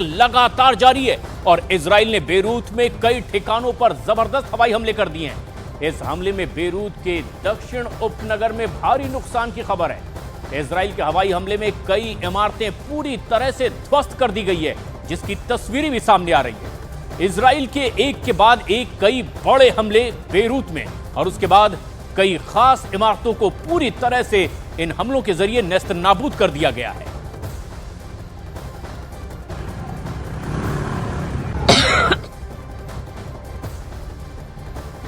लगातार जारी है और इजराइल ने बेरूत में कई ठिकानों पर जबरदस्त हवाई हमले कर दिए हैं। इस हमले में बेरूत के दक्षिण उपनगर में भारी नुकसान की खबर है। इजराइल के हवाई हमले में कई इमारतें पूरी तरह से ध्वस्त कर दी गई है, जिसकी तस्वीरें भी सामने आ रही है। इजराइल के एक के बाद एक कई बड़े हमले बेरूत में और उसके बाद कई खास इमारतों को पूरी तरह से इन हमलों के जरिए नेस्त नाबूद कर दिया गया है।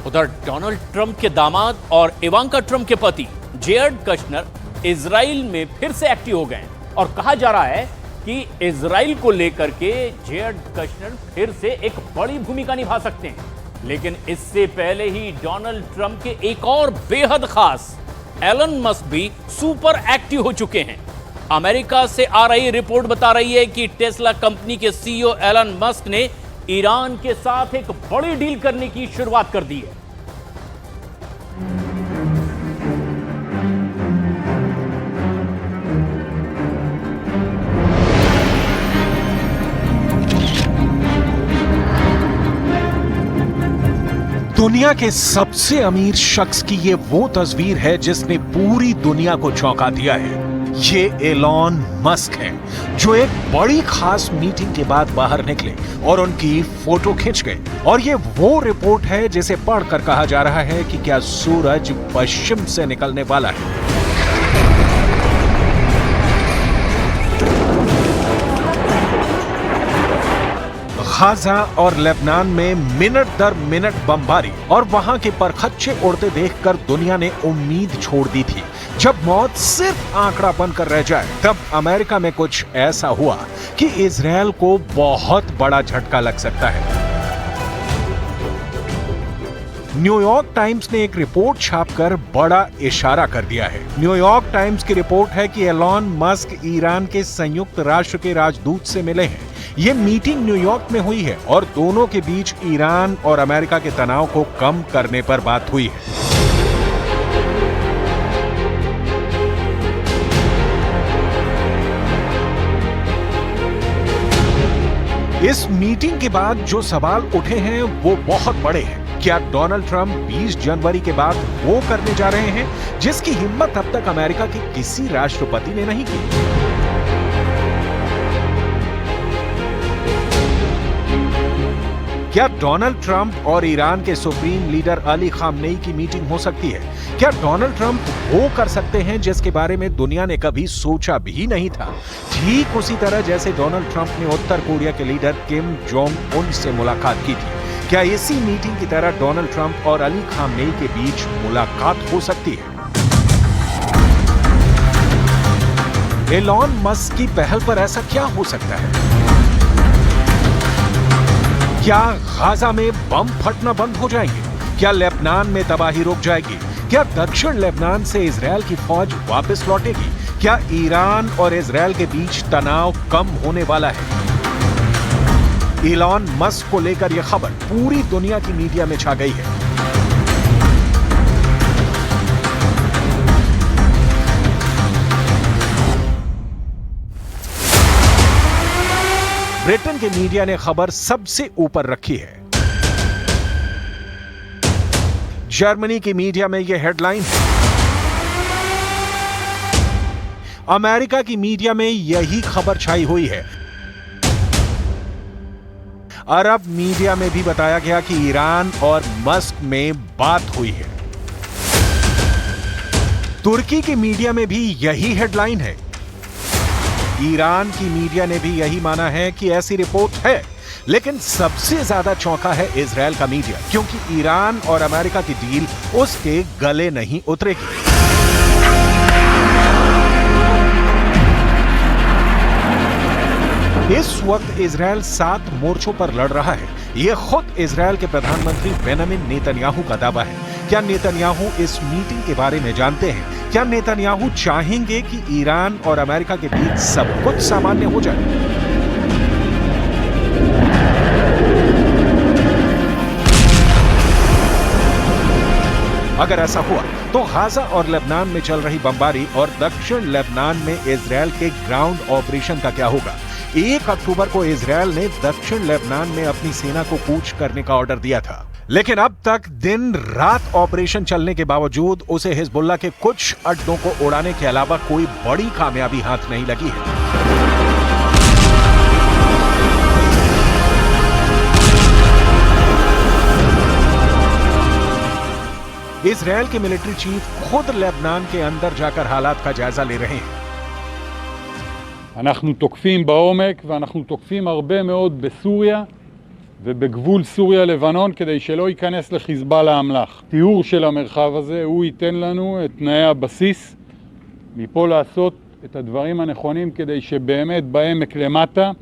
उधर डोनाल्ड ट्रंप के दामाद और इवांका ट्रंप के पति जेरेड कश्नर इजराइल में फिर से एक्टिव हो गए हैं और कहा जा रहा है कि इजराइल को लेकर के जेरेड कश्नर फिर से एक बड़ी भूमिका निभा सकते हैं। लेकिन इससे पहले ही डोनाल्ड ट्रंप के एक और बेहद खास एलन मस्क भी सुपर एक्टिव हो चुके हैं। अमेरिका से आ रही रिपोर्ट बता रही है कि टेस्ला कंपनी के सीईओ एलन मस्क ने ईरान के साथ एक बड़ी डील करने की शुरुआत कर दी है। दुनिया के सबसे अमीर शख्स की ये वो तस्वीर है जिसने पूरी दुनिया को चौंका दिया है। ये एलॉन मस्क हैं, जो एक बड़ी खास मीटिंग के बाद बाहर निकले और उनकी फोटो खींच गए। और ये वो रिपोर्ट है जिसे पढ़कर कहा जा रहा है कि क्या सूरज पश्चिम से निकलने वाला है। गाजा और लेबनान में मिनट दर मिनट बमबारी और वहां के परखच्चे उड़ते देखकर दुनिया ने उम्मीद छोड़ दी थी। जब मौत सिर्फ आंकड़ा बनकर रह जाए, तब अमेरिका में कुछ ऐसा हुआ कि इजरायल को बहुत बड़ा झटका लग सकता है। न्यूयॉर्क टाइम्स ने एक रिपोर्ट छापकर बड़ा इशारा कर दिया है। न्यूयॉर्क टाइम्स की रिपोर्ट है कि एलॉन मस्क ईरान के संयुक्त राष्ट्र के राजदूत से मिले हैं। ये मीटिंग न्यूयॉर्क में हुई है और दोनों के बीच ईरान और अमेरिका के तनाव को कम करने पर बात हुई है। इस मीटिंग के बाद जो सवाल उठे हैं वो बहुत बड़े हैं। क्या डोनाल्ड ट्रंप 20 जनवरी के बाद वो करने जा रहे हैं जिसकी हिम्मत अब तक अमेरिका के किसी राष्ट्रपति ने नहीं की? क्या डोनाल्ड ट्रंप और ईरान के सुप्रीम लीडर अली खामनेई की मीटिंग हो सकती है? क्या डोनाल्ड ट्रंप वो कर सकते हैं जिसके बारे में दुनिया ने कभी सोचा भी नहीं था? ठीक उसी तरह जैसे डोनाल्ड ट्रंप ने उत्तर कोरिया के लीडर किम जोंग उन से मुलाकात की थी। क्या इसी मीटिंग की तरह डोनाल्ड ट्रंप और अली खामनेई के बीच मुलाकात हो सकती है? एलॉन मस्क की पहल पर ऐसा क्या हो सकता है? क्या गाजा में बम फटना बंद हो जाएंगे? क्या लेबनान में तबाही रुक जाएगी? क्या दक्षिण लेबनान से इजरायल की फौज वापस लौटेगी? क्या ईरान और इजरायल के बीच तनाव कम होने वाला है? एलॉन मस्क को लेकर यह खबर पूरी दुनिया की मीडिया में छा गई है। ब्रिटेन के मीडिया ने खबर सबसे ऊपर रखी है। जर्मनी की मीडिया में यह हेडलाइन है। अमेरिका की मीडिया में यही खबर छाई हुई है। अरब मीडिया में भी बताया गया कि ईरान और मस्क में बात हुई है। तुर्की की मीडिया में भी यही हेडलाइन है। ईरान की मीडिया ने भी यही माना है कि ऐसी रिपोर्ट है। लेकिन सबसे ज्यादा चौंका है इजरायल का मीडिया, क्योंकि ईरान और अमेरिका की डील उसके गले नहीं उतरेगी। इस वक्त इजरायल 7 मोर्चों पर लड़ रहा है। यह खुद इजरायल के प्रधानमंत्री बेंजामिन नेतन्याहू का दावा है। क्या नेतन्याहू इस मीटिंग के बारे में जानते हैं? क्या नेतन्याहू चाहेंगे कि ईरान और अमेरिका के बीच सब कुछ सामान्य हो जाए? अगर ऐसा हुआ तो गाजा और लेबनान में चल रही बमबारी और दक्षिण लेबनान में इजरायल के ग्राउंड ऑपरेशन का क्या होगा? 1 अक्टूबर को इजरायल ने दक्षिण लेबनान में अपनी सेना को कूच करने का ऑर्डर दिया था, लेकिन अब तक दिन रात ऑपरेशन चलने के बावजूद उसे हिजबुल्लाह के कुछ अड्डों को उड़ाने के अलावा कोई बड़ी कामयाबी हाथ नहीं लगी है। इजरायल के मिलिट्री चीफ खुद लेबनान के अंदर जाकर हालात का जायजा ले रहे हैं। אנחנו תוקפים בעומק ואנחנו תוקפים הרבה מאוד בסוריה ובגבול סוריה-לבנון כדי שלא ייכנס לחיזבאללה האמל"ח. תיאור של המרחב הזה הוא ייתן לנו את תנאי הבסיס מפה לעשות את הדברים הנכונים כדי שבאמת בעמק למטה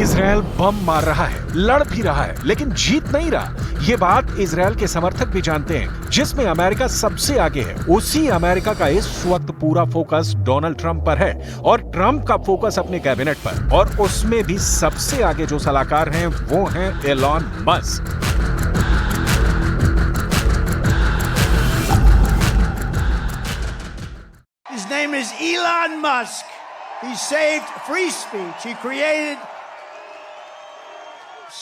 इजरायल बम मार रहा है, लड़ भी रहा है, लेकिन जीत नहीं रहा। ये बात इजरायल के समर्थक भी जानते हैं, जिसमें अमेरिका सबसे आगे है। उसी अमेरिका का इस वक्त पूरा फोकस डोनाल्ड ट्रंप पर है और ट्रंप का फोकस अपने कैबिनेट पर, और उसमें भी सबसे आगे जो सलाहकार हैं वो हैं Elon Musk. His name is Elon Musk. He saved free speech. He created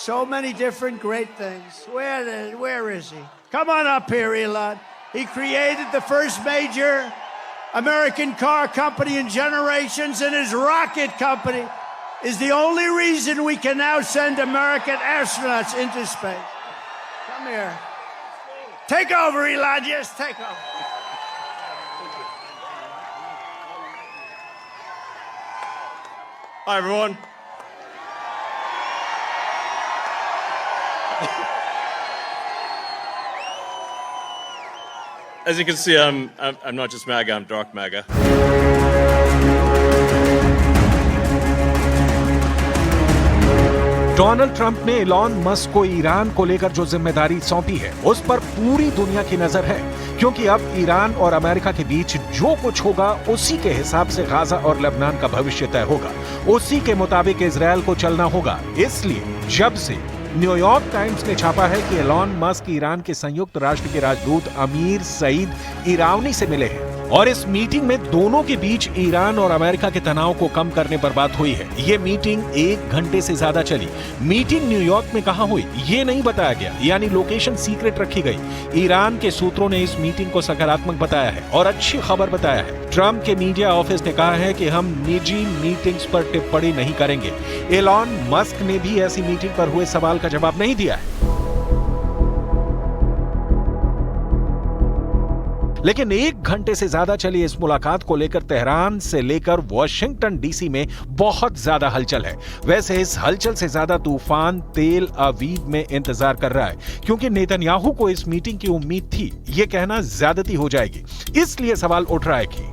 so many different great things. Where is he? Come on up here, Elon. He created the first major American car company in generations, and his rocket company is the only reason we can now send American astronauts into space. Come here. Take over, Elon. Yes, take over. Hi, everyone. As you can see, I'm not just MAGA, I'm dark MAGA. Donald Trump ने Elon Musk को Iran को लेकर जो जिम्मेदारी सौंपी है, उस पर पूरी दुनिया की नजर है, क्योंकि अब ईरान और अमेरिका के बीच जो कुछ होगा उसी के हिसाब से गाजा और लेबनान का भविष्य तय होगा। उसी के मुताबिक इजरायल को चलना होगा। इसलिए जब से न्यूयॉर्क टाइम्स ने छापा है कि एलॉन मस्क ईरान के संयुक्त राष्ट्र के राजदूत अमीर सईद इरावनी से मिले हैं और इस मीटिंग में दोनों के बीच ईरान और अमेरिका के तनाव को कम करने पर बात हुई है। ये मीटिंग 1 घंटे से ज्यादा चली। मीटिंग न्यूयॉर्क में कहां हुई ये नहीं बताया गया, यानी लोकेशन सीक्रेट रखी गई। ईरान के सूत्रों ने इस मीटिंग को सकारात्मक बताया है और अच्छी खबर बताया है। ट्रंप के मीडिया ऑफिस ने कहा है कि हम निजी मीटिंग्स पर टिप्पणी नहीं करेंगे। एलॉन मस्क ने भी ऐसी मीटिंग पर हुए सवाल का जवाब नहीं दिया है। लेकिन 1 घंटे से ज्यादा चली इस मुलाकात को लेकर तेहरान से लेकर वॉशिंगटन डीसी में बहुत ज्यादा हलचल है। वैसे इस हलचल से ज्यादा तूफान तेल अवीव में इंतजार कर रहा है, क्योंकि नेतन्याहू को इस मीटिंग की उम्मीद थी। यह कहना ज्यादती हो जाएगी, इसलिए सवाल उठ रहा है कि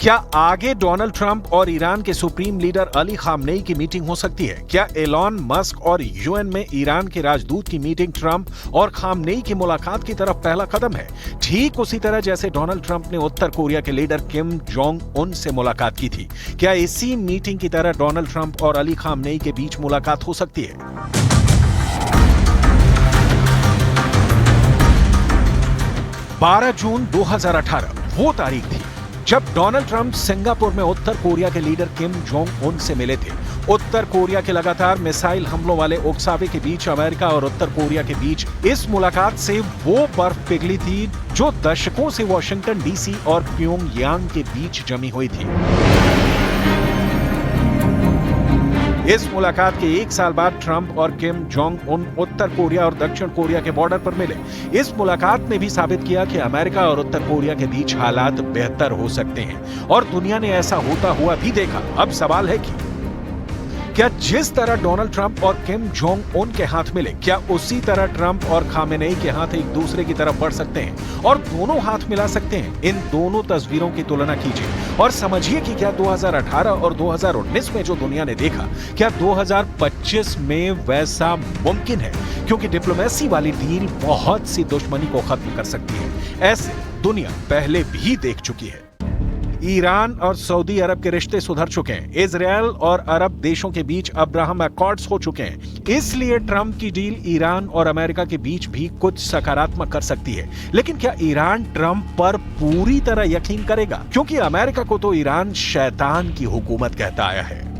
क्या आगे डोनाल्ड ट्रंप और ईरान के सुप्रीम लीडर अली खामनेई की मीटिंग हो सकती है? क्या एलॉन मस्क और यूएन में ईरान के राजदूत की मीटिंग ट्रंप और खामनेई की मुलाकात की तरफ पहला कदम है? ठीक उसी तरह जैसे डोनाल्ड ट्रंप ने उत्तर कोरिया के लीडर किम जोंग उन से मुलाकात की थी। क्या इसी मीटिंग की तरह डोनाल्ड ट्रंप और अली खामनेई के बीच मुलाकात हो सकती है? 12 जून 2018 वो तारीख थी जब डोनाल्ड ट्रंप सिंगापुर में उत्तर कोरिया के लीडर किम जोंग उन से मिले थे। उत्तर कोरिया के लगातार मिसाइल हमलों वाले उकसावे के बीच अमेरिका और उत्तर कोरिया के बीच इस मुलाकात से वो बर्फ पिघली थी जो दशकों से वॉशिंगटन डीसी और प्योंगयांग के बीच जमी हुई थी। इस मुलाकात के 1 साल बाद ट्रंप और किम जोंग उन उत्तर कोरिया और दक्षिण कोरिया के बॉर्डर पर मिले। इस मुलाकात ने भी साबित किया कि अमेरिका और उत्तर कोरिया के बीच हालात बेहतर हो सकते हैं और दुनिया ने ऐसा होता हुआ भी देखा। अब सवाल है कि क्या जिस तरह डोनाल्ड ट्रंप और किम जोंग उन के हाथ मिले, क्या उसी तरह ट्रंप और खामेनेई के हाथ एक दूसरे की तरफ बढ़ सकते हैं और दोनों हाथ मिला सकते हैं? इन दोनों तस्वीरों की तुलना कीजिए और समझिए कि क्या 2018 और 2019 में जो दुनिया ने देखा, क्या 2025 में वैसा मुमकिन है? क्योंकि डिप्लोमेसी वाली डील बहुत सी दुश्मनी को खत्म कर सकती है। ऐसे दुनिया पहले भी देख चुकी है। ईरान और सऊदी अरब के रिश्ते सुधर चुके हैं। इजरायल और अरब देशों के बीच अब्राहम अकॉर्ड्स हो चुके हैं। इसलिए ट्रंप की डील ईरान और अमेरिका के बीच भी कुछ सकारात्मक कर सकती है। लेकिन क्या ईरान ट्रंप पर पूरी तरह यकीन करेगा? क्योंकि अमेरिका को तो ईरान शैतान की हुकूमत कहता आया है।